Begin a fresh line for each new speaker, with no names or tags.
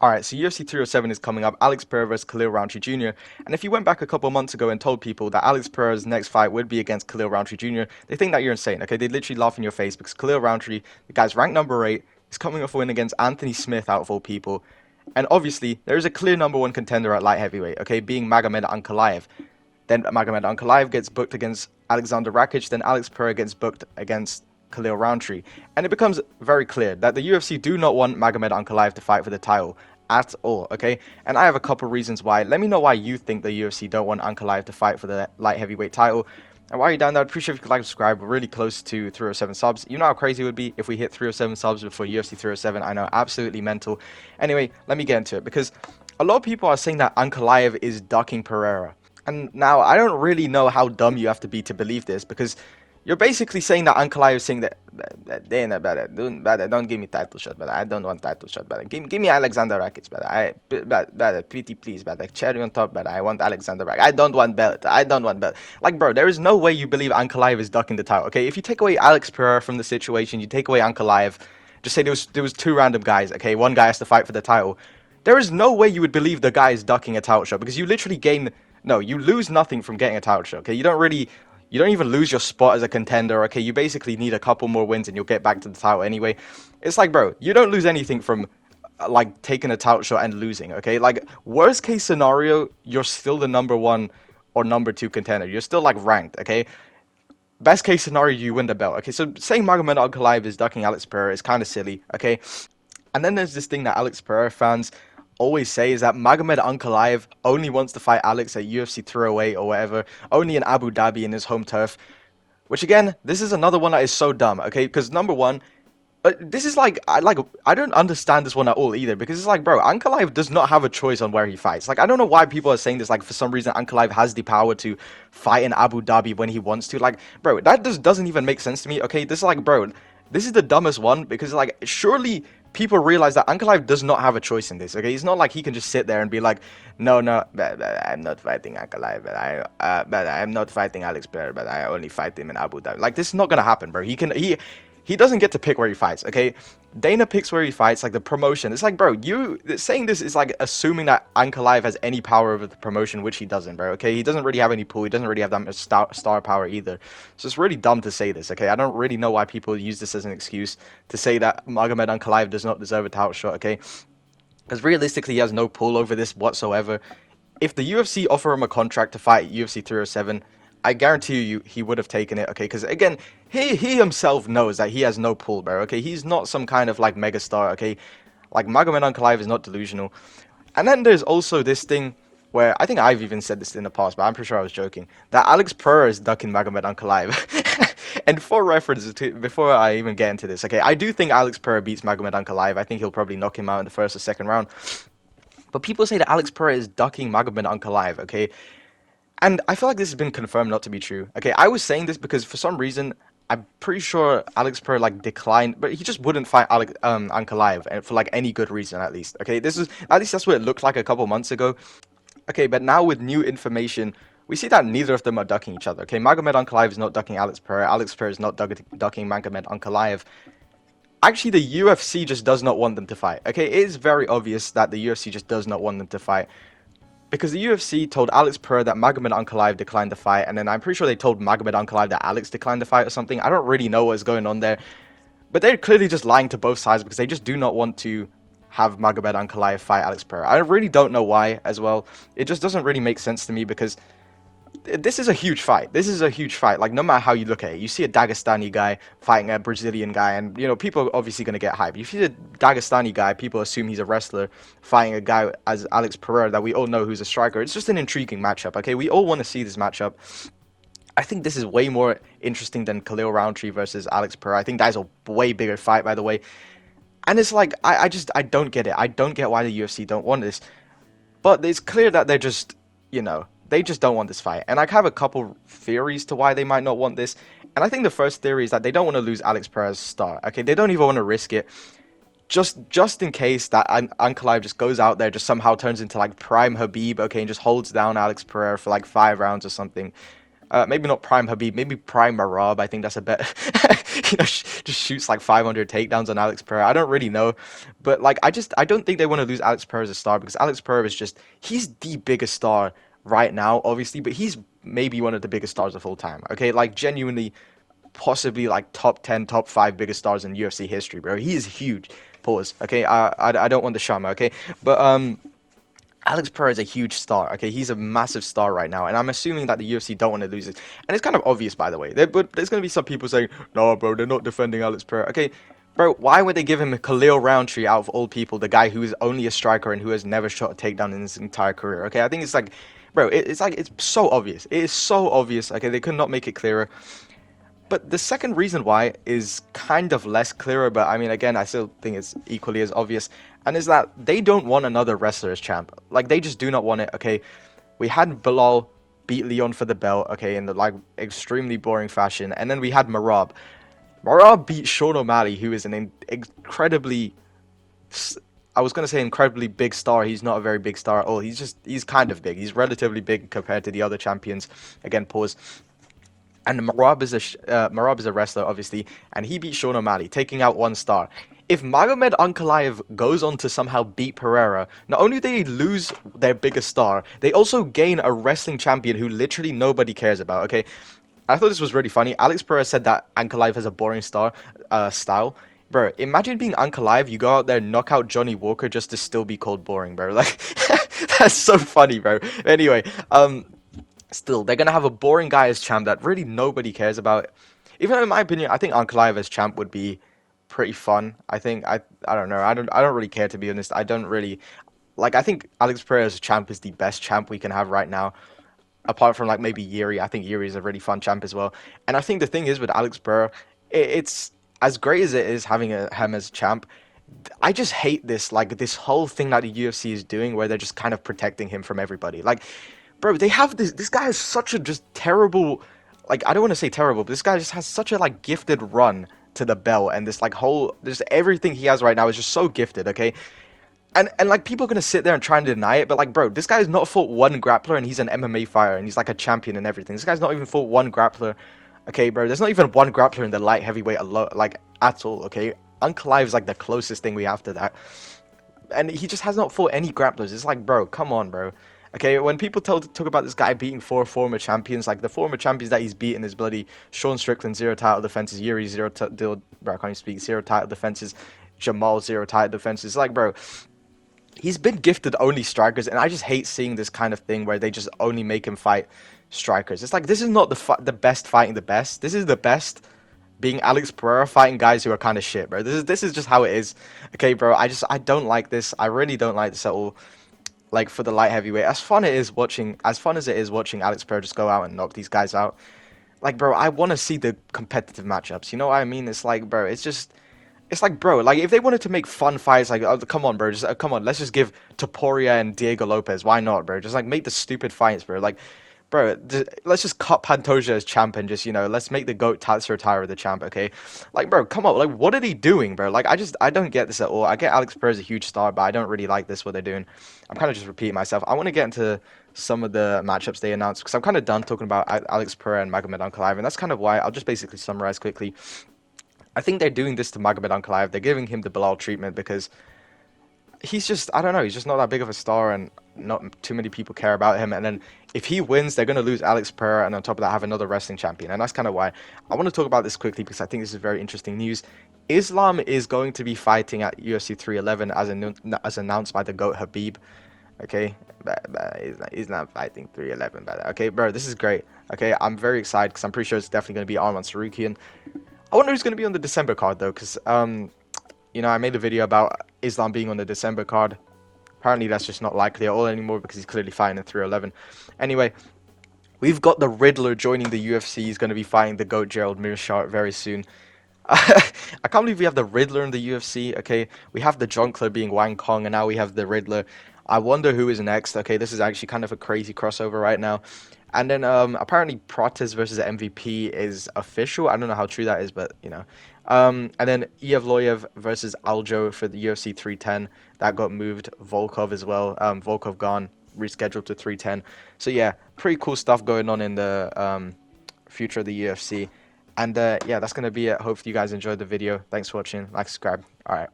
Alright, so UFC 307 is coming up, Alex Pereira versus Khalil Rountree Jr. And if you went back a couple of months ago and told people that Alex Pereira's next fight would be against Khalil Rountree Jr., they think that you're insane, okay? They literally laugh in your face because Khalil Rountree, the guy's ranked number 8, is coming off a win against Anthony Smith out of all people. And obviously, there is a clear number 1 contender at light heavyweight, okay, being Magomed Ankalaev. Then Magomed Ankalaev gets booked against Alexander Rakic, then Alex Pereira gets booked against Khalil Rountree. And it becomes very clear that the UFC do not want Magomed Ankalaev to fight for the title at all, okay? And I have a couple reasons why. Let me know why you think the UFC don't want Ankalaev to fight for the light heavyweight title. And while you're down there, I'd appreciate if you could like and subscribe. We're really close to 307 subs. You know how crazy it would be if we hit 307 subs before UFC 307. I know, absolutely mental. Anyway, let me get into it, because a lot of people are saying that Ankalaev is ducking Pereira. And now, I don't really know how dumb you have to be to believe this, because you're basically saying that Ankalaev is saying that they ain't better. Don't give me title shot, but I don't want title shot, but give me Alexander Rakic, but pretty please, but like cherry on top, but I want Alexander Rakic. I don't want belt. I don't want belt. Like, bro, there is no way you believe Ankalaev is ducking the title. Okay, if you take away Alex Pereira from the situation, you take away Ankalaev, just say there was two random guys. Okay, one guy has to fight for the title. There is no way you would believe the guy is ducking a title shot, because you literally gain. No, you lose nothing from getting a title shot. Okay, you don't even lose your spot as a contender, okay? You basically need a couple more wins and you'll get back to the title anyway. It's like, bro, you don't lose anything from, like, taking a title shot and losing, okay? Like, worst case scenario, you're still the number 1 or number 2 contender. You're still, like, ranked, okay? Best case scenario, you win the belt, okay? So saying Magomed Ankalaev is ducking Alex Pereira is kind of silly, okay? And then there's this thing that Alex Pereira fans always say, is that Magomed Ankalaev only wants to fight Alex at UFC 308 or whatever, only in Abu Dhabi in his home turf. Which again, this is another one that is so dumb, okay? Because number one, this is like I don't understand this one at all either, because it's like, bro, Ankalaev does not have a choice on where he fights. Like, I don't know why people are saying this. Like, for some reason, Ankalaev has the power to fight in Abu Dhabi when he wants to. Like, bro, that just doesn't even make sense to me. Okay, this is like, bro, this is the dumbest one, because like, surely people realize that Ankalaev does not have a choice in this. Okay, it's not like he can just sit there and be like, no, but I'm not fighting Ankalaev, but I'm not fighting Alex Pereira, but I only fight him in Abu Dhabi. Like, this is not gonna happen, bro. He doesn't get to pick where he fights, okay? Dana picks where he fights, like the promotion. It's like, bro, you saying this is like assuming that Ankalaev has any power over the promotion, which he doesn't, bro, okay? He doesn't really have any pull. He doesn't really have that much star power either. So it's really dumb to say this, okay? I don't really know why people use this as an excuse to say that Magomed Ankalaev does not deserve a title shot, okay? Because realistically, he has no pull over this whatsoever. If the UFC offer him a contract to fight UFC 307, I guarantee you he would have taken it, okay? Because again, he himself knows that he has no pull, bro, okay? He's not some kind of like megastar, okay? Like, Magomed Ankalaev is not delusional. And then there's also this thing where, I think I've even said this in the past, but I'm pretty sure I was joking, that Alex Pereira is ducking Magomed Ankalaev. And for reference, before I even get into this, okay, I do think Alex Pereira beats Magomed Ankalaev. I think he'll probably knock him out in the first or second round. But people say that Alex Pereira is ducking Magomed Ankalaev, okay? And I feel like this has been confirmed not to be true. Okay, I was saying this because for some reason, I'm pretty sure Alex Pereira like declined, but he just wouldn't fight Ankalaev, and for like any good reason at least. Okay, at least that's what it looked like a couple months ago. Okay, but now with new information, we see that neither of them are ducking each other. Okay, Magomed Ankalaev is not ducking Alex Pereira. Alex Pereira is not ducking Magomed Ankalaev. Actually, the UFC just does not want them to fight. Okay, it is very obvious that the UFC just does not want them to fight. Because the UFC told Alex Pereira that Magomed Ankalaev declined the fight, and then I'm pretty sure they told Magomed Ankalaev that Alex declined the fight or something. I don't really know what's going on there. But they're clearly just lying to both sides, because they just do not want to have Magomed Ankalaev fight Alex Pereira. I really don't know why as well. It just doesn't really make sense to me, because this is a huge fight. This is a huge fight. Like, no matter how you look at it, you see a Dagestani guy fighting a Brazilian guy, and, you know, people are obviously going to get hyped. If you see a Dagestani guy, people assume he's a wrestler fighting a guy as Alex Pereira that we all know who's a striker. It's just an intriguing matchup, okay? We all want to see this matchup. I think this is way more interesting than Khalil Rountree versus Alex Pereira. I think that is a way bigger fight, by the way. And it's like, I don't get it. I don't get why the UFC don't want this. But it's clear that they're just, you know, they just don't want this fight. And I have a couple theories to why they might not want this. And I think the first theory is that they don't want to lose Alex Pereira's star. Okay, they don't even want to risk it. Just in case that Ankalaev just goes out there, just somehow turns into like prime Habib, okay, and just holds down Alex Pereira for like 5 rounds or something. Maybe not prime Habib, maybe prime Marab. I think that's a better, just shoots like 500 takedowns on Alex Pereira. I don't really know, but like I don't think they want to lose Alex Pereira as a star because Alex Pereira is just he's the biggest star right now, obviously, but he's maybe one of the biggest stars of all time. Okay, like genuinely, possibly like top 10, top 5 biggest stars in UFC history, bro. He is huge. Pause. Okay, I don't want the shama. Okay, but Alex Pereira is a huge star. Okay, he's a massive star right now, and I'm assuming that the UFC don't want to lose it. And it's kind of obvious, by the way. But there's gonna be some people saying, "No, bro, they're not defending Alex Pereira." Okay, bro, why would they give him a Khalil Rountree out of all people, the guy who is only a striker and who has never shot a takedown in his entire career? Okay, I think it's like, bro, it's like it's so obvious. It is so obvious. Okay, they could not make it clearer. But the second reason why is kind of less clearer, but I mean, again, I still think it's equally as obvious, and is that they don't want another wrestler as champ. Like, they just do not want it, okay? We had Belal beat Leon for the belt, okay, in the, like, extremely boring fashion, and then we had Marab. Marab beat Sean O'Malley, who is an incredibly... I was going to say incredibly big star. He's not a very big star at all. He's kind of big. He's relatively big compared to the other champions. Again, pause. And Marab is a wrestler, obviously, and he beat Sean O'Malley, taking out 1 star. If Magomed Ankalaev goes on to somehow beat Pereira, not only do they lose their biggest star, they also gain a wrestling champion who literally nobody cares about, okay? I thought this was really funny. Alex Pereira said that Ankalaev has a boring style. Bro, imagine being Ankalaev, you go out there, knock out Johnny Walker just to still be called boring, bro. Like, that's so funny, bro. Anyway, still, they're gonna have a boring guy as champ that really nobody cares about. Even though, in my opinion, I think Ankalaev as champ would be pretty fun. I don't know. I don't really care, to be honest. I don't really like. I think Alex Pereira as a champ is the best champ we can have right now. Apart from like maybe Yuri, I think Yuri is a really fun champ as well. And I think the thing is with Alex Pereira, it's as great as it is having him as champ. I just hate this whole thing that the UFC is doing, where they're just kind of protecting him from everybody. Like, bro, they have this guy has such a just terrible, like, I don't want to say terrible, but this guy just has such a like gifted run to the belt, and this like whole, just everything he has right now is just so gifted, okay? And like, people are gonna sit there and try and deny it, but like, bro, this guy's not fought 1 grappler, and he's an MMA fighter, and he's like a champion and everything. This guy's not even fought 1 grappler, okay, bro? There's not even 1 grappler in the light heavyweight like at all, okay? Ankalaev is like the closest thing we have to that, and he just has not fought any grapplers. It's like, bro, come on, bro. Okay, when people talk about this guy beating 4 former champions, like the former champions that he's beaten is bloody Sean Strickland, 0 title defenses, Yuri, bro, I can't even speak, 0 title defenses, Jamal, 0 title defenses. Like, bro, he's been gifted only strikers, and I just hate seeing this kind of thing where they just only make him fight strikers. It's like, this is not the best fighting the best. This is the best being Alex Pereira fighting guys who are kind of shit, bro. This is just how it is. Okay, bro, I don't like this. I really don't like this at all. Like, for the light heavyweight, as fun as it is watching Alex Pereira just go out and knock these guys out, like, bro, I want to see the competitive matchups. You know what I mean? It's like, bro, it's like, bro, like, if they wanted to make fun fights, like, oh, come on, bro, just come on, let's just give Topuria and Diego Lopez. Why not, bro? Just like make the stupid fights, bro. Like, bro, let's just cut Pantoja as champ, and just, let's make the GOAT Tatsuro Taira the champ, okay? Like, bro, come on, like, what are they doing, bro? Like, I don't get this at all. I get Alex Pereira is a huge star, but I don't really like this, what they're doing. I'm kind of just repeating myself. I want to get into some of the matchups they announced, because I'm kind of done talking about Alex Pereira and Magomed Ankalaev, and that's kind of why I'll just basically summarize quickly. I think they're doing this to Magomed Ankalaev. They're giving him the Belal treatment because he's just, I don't know, he's just not that big of a star, and not too many people care about him. And then if he wins, they're going to lose Alex Pereira, and on top of that, have another wrestling champion. And that's kind of why I want to talk about this quickly, because I think this is very interesting news. Islam is going to be fighting at UFC 311 as announced by the GOAT Habib. Okay, but he's not fighting 311, but okay, bro, this is great. Okay, I'm very excited because I'm pretty sure it's definitely going to be Arman Sarukian. I wonder who's going to be on the December card, though, because, I made a video about Islam being on the December card. Apparently, that's just not likely at all anymore, because he's clearly fighting in 311. Anyway, we've got the Riddler joining the UFC. He's going to be fighting the GOAT Gerald Meerschaert very soon. I can't believe we have the Riddler in the UFC, okay? We have the Jonkler being Wang Kong, and now we have the Riddler. I wonder who is next. Okay, this is actually kind of a crazy crossover right now. And then apparently Protes versus MVP is official. I don't know how true that is, but and then Evloev versus Aljo for the UFC 310 that got moved. Volkov as well. Volkov gone, rescheduled to 310. So yeah, pretty cool stuff going on in the future of the UFC. And yeah, that's gonna be it. Hopefully you guys enjoyed the video. Thanks for watching. Like, subscribe. All right.